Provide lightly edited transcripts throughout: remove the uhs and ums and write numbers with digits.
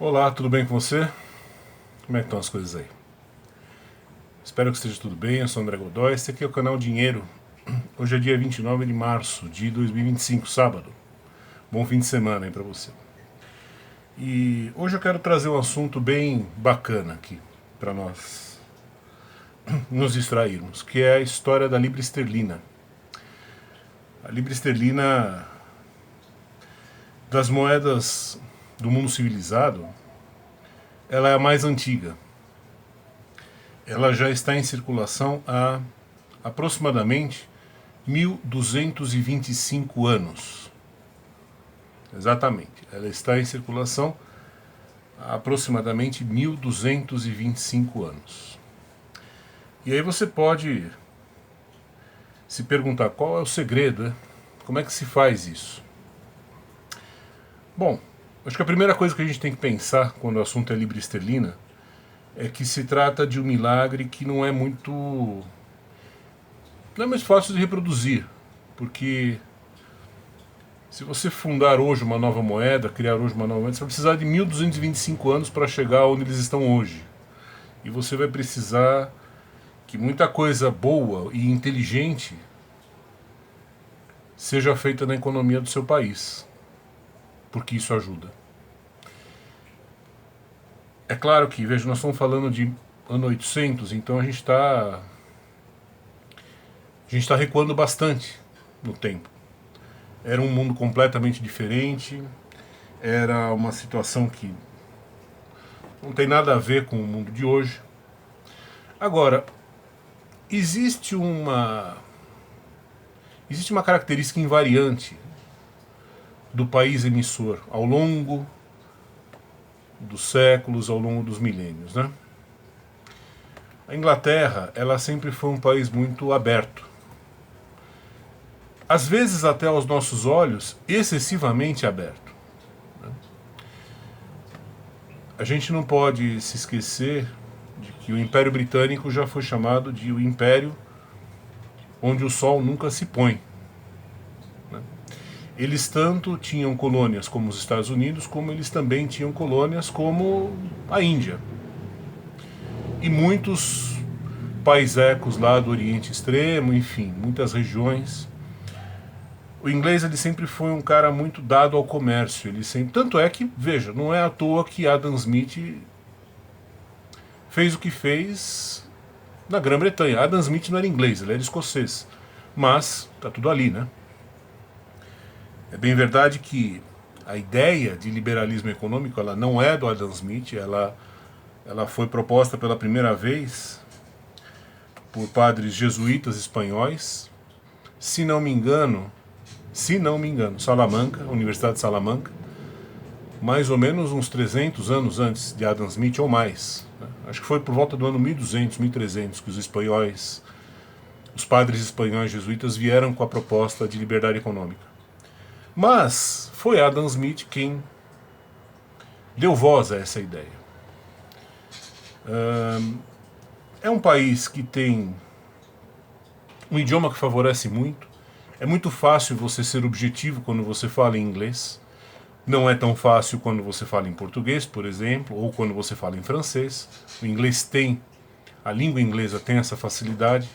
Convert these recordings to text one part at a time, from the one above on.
Olá, tudo bem com você? Como é que estão as coisas aí? Espero que esteja tudo bem, eu sou o André Godoy, esse aqui é o canal Dinheiro. Hoje é dia 29 de março de 2025, sábado. Bom fim de semana aí pra você. E hoje eu quero trazer um assunto bem bacana aqui para nós nos distrairmos, que é a história da libra esterlina. A libra esterlina, das moedas do mundo civilizado, ela é a mais antiga. Ela já está em circulação há aproximadamente 1225 anos. Exatamente. Ela está em circulação há aproximadamente 1225 anos. E aí você pode se perguntar qual é o segredo, né? Como é que se faz isso? Bom, acho que a primeira coisa que a gente tem que pensar quando o assunto é libra esterlina é que se trata de um milagre que não é muito fácil de reproduzir, porque se você fundar hoje uma nova moeda, criar hoje uma nova moeda, você vai precisar de 1225 anos para chegar onde eles estão hoje. E você vai precisar que muita coisa boa e inteligente seja feita na economia do seu país, porque isso ajuda. É claro que, veja, nós estamos falando de ano 800, então a gente está recuando bastante no tempo. Era um mundo completamente diferente, era uma situação que não tem nada a ver com o mundo de hoje. Agora, existe uma característica invariante do país emissor ao longo dos séculos, ao longo dos milênios, né? A Inglaterra, ela sempre foi um país muito aberto. Às vezes até aos nossos olhos, excessivamente aberto. A gente não pode se esquecer de que o Império Britânico já foi chamado de o Império onde o sol nunca se põe. Eles tanto tinham colônias como os Estados Unidos, como eles também tinham colônias como a Índia. E muitos paisecos lá do Oriente Extremo, enfim, muitas regiões. O inglês ele sempre foi um cara muito dado ao comércio. Ele sempre, tanto é que, veja, não é à toa que Adam Smith fez o que fez na Grã-Bretanha. Adam Smith não era inglês, ele era escocês. Mas tá tudo ali, né? É bem verdade que a ideia de liberalismo econômico ela não é do Adam Smith, ela foi proposta pela primeira vez por padres jesuítas espanhóis, se não me engano, Salamanca, Universidade de Salamanca, mais ou menos uns 300 anos antes de Adam Smith ou mais. Acho que foi por volta do ano 1200, 1300 que os padres espanhóis jesuítas vieram com a proposta de liberdade econômica. Mas foi Adam Smith quem deu voz a essa ideia. É um país que tem um idioma que favorece muito. É muito fácil você ser objetivo quando você fala em inglês. Não é tão fácil quando você fala em português, por exemplo, ou quando você fala em francês. O inglês tem, a língua inglesa tem essa facilidade.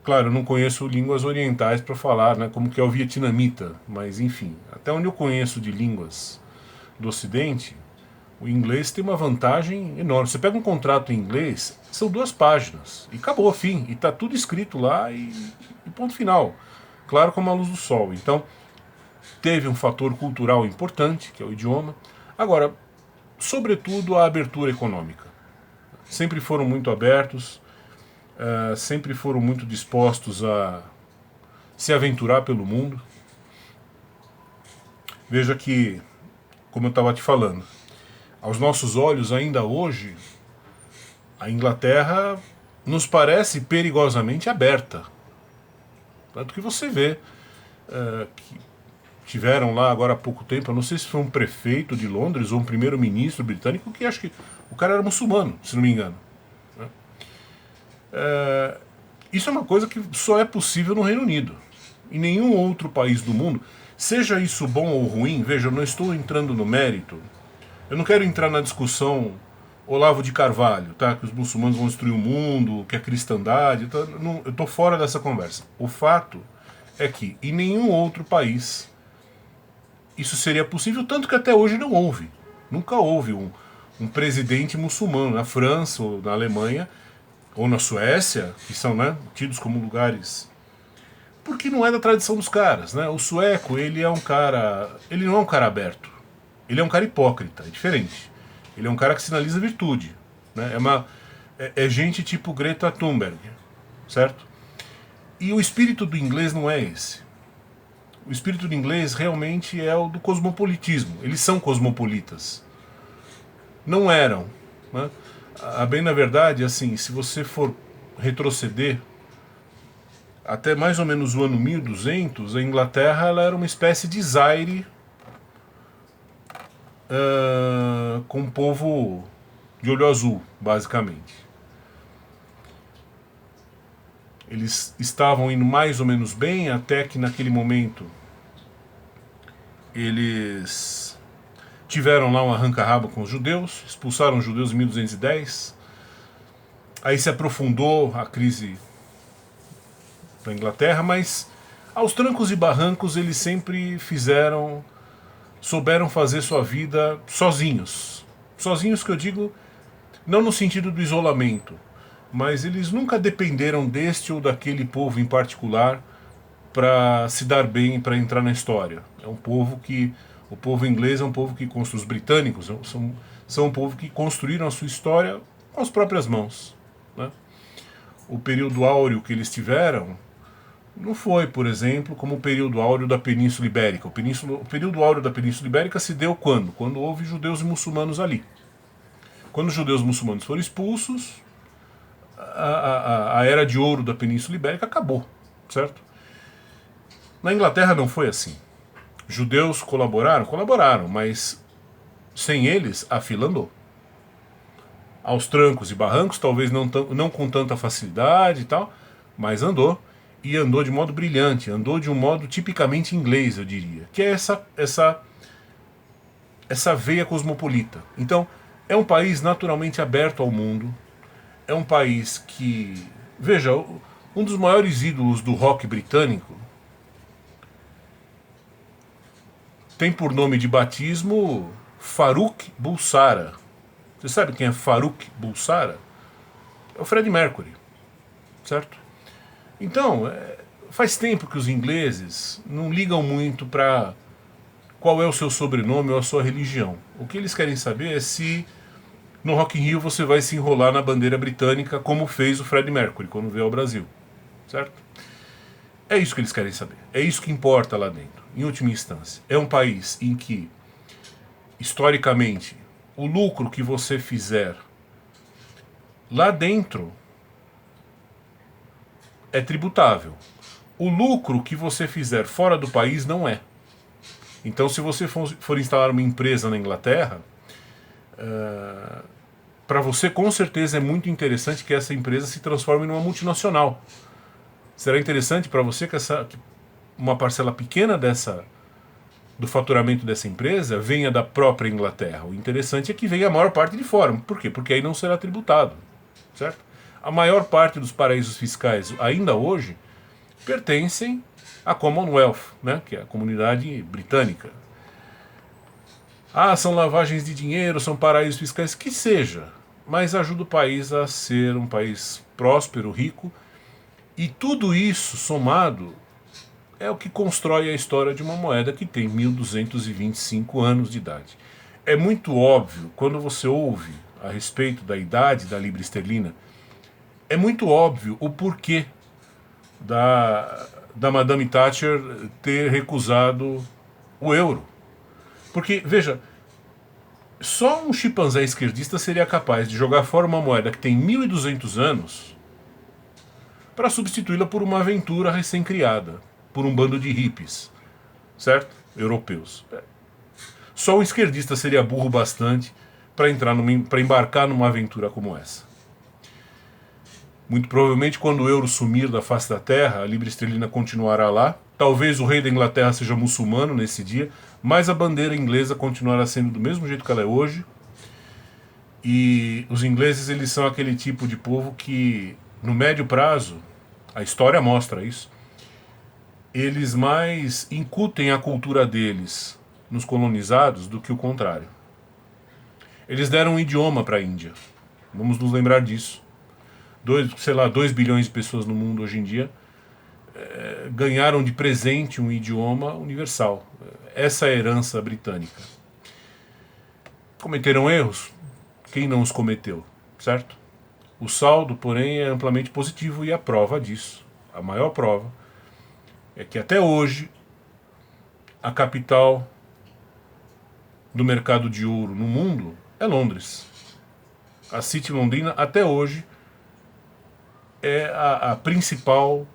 Claro, eu não conheço línguas orientais para falar, né, como que é o vietnamita, mas enfim, até onde eu conheço de línguas do Ocidente, o inglês tem uma vantagem enorme. Você pega um contrato em inglês, são 2 páginas, e acabou, fim, e está tudo escrito lá e ponto final. Claro, como a luz do sol. Então, teve um fator cultural importante, que é o idioma. Agora, sobretudo a abertura econômica. Sempre foram muito abertos, sempre foram muito dispostos a se aventurar pelo mundo. Veja que, como eu estava te falando, aos nossos olhos, ainda hoje, a Inglaterra nos parece perigosamente aberta. Tanto que você vê que tiveram lá agora há pouco tempo, eu não sei se foi um prefeito de Londres ou um primeiro-ministro britânico, que acho que o cara era muçulmano, se não me engano. Isso é uma coisa que só é possível no Reino Unido. Em nenhum outro país do mundo. Seja isso bom ou ruim, veja, eu não estou entrando no mérito, eu não quero entrar na discussão Olavo de Carvalho, tá? Que os muçulmanos vão destruir o mundo, que a cristandade, tá? Não, eu estou fora dessa conversa. O fato é que em nenhum outro país isso seria possível, tanto que até hoje não houve. Nunca houve um presidente muçulmano na França ou na Alemanha ou na Suécia, que são, né, tidos como lugares, porque não é da tradição dos caras, né? O sueco, ele é um cara, ele não é um cara aberto, ele é um cara hipócrita, é diferente. Ele é um cara que sinaliza virtude, né? É gente tipo Greta Thunberg, certo? E o espírito do inglês não é esse. O espírito do inglês realmente é o do cosmopolitismo. Eles são cosmopolitas. Não eram, né? Bem na verdade, assim, se você for retroceder até mais ou menos o ano 1200, a Inglaterra ela era uma espécie de Zaire com um povo de olho azul, basicamente. Eles estavam indo mais ou menos bem, até que naquele momento eles tiveram lá um arranca-rabo com os judeus, expulsaram os judeus em 1210. Aí se aprofundou a crise da Inglaterra, mas aos trancos e barrancos eles sempre souberam fazer sua vida sozinhos. Sozinhos que eu digo, não no sentido do isolamento, mas eles nunca dependeram deste ou daquele povo em particular para se dar bem, para entrar na história. É um povo que, o povo inglês é um povo que construiu, os britânicos são um povo que construíram a sua história com as próprias mãos, né? O período áureo que eles tiveram não foi, por exemplo, como o período áureo da Península Ibérica. O período áureo da Península Ibérica se deu quando? Quando houve judeus e muçulmanos ali. Quando os judeus e muçulmanos foram expulsos, a era de ouro da Península Ibérica acabou, certo? Na Inglaterra não foi assim. Judeus colaboraram? Colaboraram, mas sem eles a fila andou. Aos trancos e barrancos, talvez não com tanta facilidade e tal, mas andou. E andou de modo brilhante, andou de um modo tipicamente inglês, eu diria, que é essa veia cosmopolita. Então, é um país naturalmente aberto ao mundo, é um país que, veja, um dos maiores ídolos do rock britânico tem por nome de batismo Farrukh Bulsara. Você sabe quem é Farrukh Bulsara? É o Freddie Mercury, certo? Então, faz tempo que os ingleses não ligam muito para qual é o seu sobrenome ou a sua religião. O que eles querem saber é se no Rock in Rio você vai se enrolar na bandeira britânica como fez o Freddie Mercury quando veio ao Brasil, certo? É isso que eles querem saber. É isso que importa lá dentro, em última instância. É um país em que, historicamente, o lucro que você fizer lá dentro é tributável. O lucro que você fizer fora do país não é. Então, se você for instalar uma empresa na Inglaterra, para você com certeza é muito interessante que essa empresa se transforme numa multinacional. Será interessante para você que uma parcela pequena do faturamento dessa empresa venha da própria Inglaterra. O interessante é que venha a maior parte de fora. Por quê? Porque aí não será tributado, certo? A maior parte dos paraísos fiscais, ainda hoje, pertencem à Commonwealth, né, que é a comunidade britânica. São lavagens de dinheiro, são paraísos fiscais, que seja, mas ajuda o país a ser um país próspero, rico, e tudo isso somado é o que constrói a história de uma moeda que tem 1225 anos de idade. É muito óbvio, quando você ouve a respeito da idade da libra esterlina, é muito óbvio o porquê da Madame Thatcher ter recusado o euro. Porque, veja, só um chimpanzé esquerdista seria capaz de jogar fora uma moeda que tem 1200 anos para substituí-la por uma aventura recém-criada, por um bando de hippies, certo? Europeus. Só um esquerdista seria burro bastante para embarcar numa aventura como essa. Muito provavelmente, quando o euro sumir da face da terra, a libra esterlina continuará lá, Talvez o rei da Inglaterra seja muçulmano nesse dia, mas a bandeira inglesa continuará sendo do mesmo jeito que ela é hoje. E os ingleses, eles são aquele tipo de povo que, no médio prazo, a história mostra isso, eles mais incutem a cultura deles nos colonizados do que o contrário. Eles deram um idioma para a Índia. Vamos nos lembrar disso. 2 bilhões de pessoas no mundo hoje em dia ganharam de presente um idioma universal. Essa é a herança britânica. Cometeram erros? Quem não os cometeu, certo? O saldo, porém, é amplamente positivo e a prova disso, a maior prova, é que até hoje a capital do mercado de ouro no mundo é Londres. A City Londrina até hoje é a principal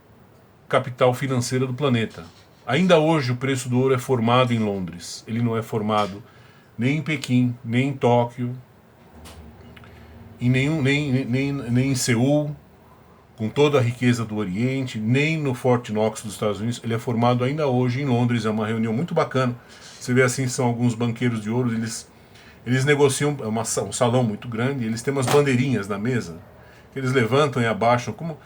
capital financeira do planeta. Ainda hoje o preço do ouro é formado em Londres. Ele não é formado nem em Pequim, nem em Tóquio, nem em Seul, com toda a riqueza do Oriente, nem no Fort Knox dos Estados Unidos. Ele é formado ainda hoje em Londres. É uma reunião muito bacana. Você vê assim, são alguns banqueiros de ouro, eles negociam, é um salão muito grande, eles têm umas bandeirinhas na mesa, que eles levantam e abaixam, como...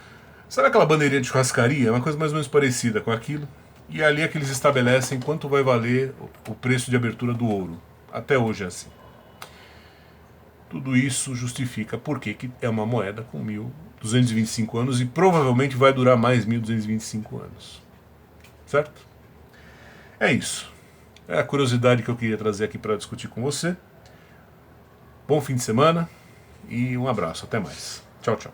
Sabe aquela bandeirinha de churrascaria? É uma coisa mais ou menos parecida com aquilo. E ali é que eles estabelecem quanto vai valer o preço de abertura do ouro. Até hoje é assim. Tudo isso justifica por que é uma moeda com 1.225 anos e provavelmente vai durar mais 1.225 anos. Certo? É isso. É a curiosidade que eu queria trazer aqui para discutir com você. Bom fim de semana e um abraço. Até mais. Tchau, tchau.